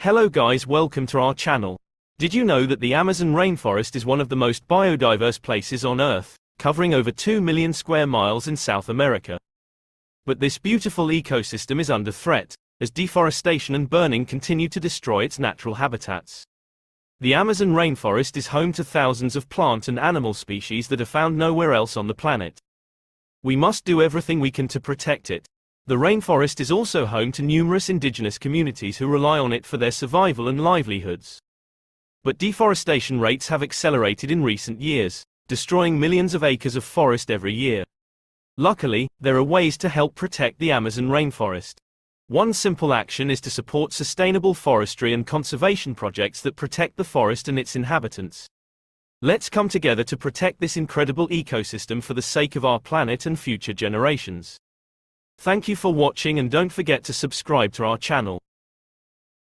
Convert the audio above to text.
Hello guys, welcome to our channel. Did you know that the Amazon rainforest is one of the most biodiverse places on Earth, covering over 2 million square miles in South America? But this beautiful ecosystem is under threat, as deforestation and burning continue to destroy its natural habitats. The Amazon rainforest is home to thousands of plant and animal species that are found nowhere else on the planet. We must do everything we can to protect it. The rainforest is also home to numerous indigenous communities who rely on it for their survival and livelihoods. But deforestation rates have accelerated in recent years, destroying millions of acres of forest every year. Luckily, there are ways to help protect the Amazon rainforest. One simple action is to support sustainable forestry and conservation projects that protect the forest and its inhabitants. Let's come together to protect this incredible ecosystem for the sake of our planet and future generations. Thank you for watching, and don't forget to subscribe to our channel.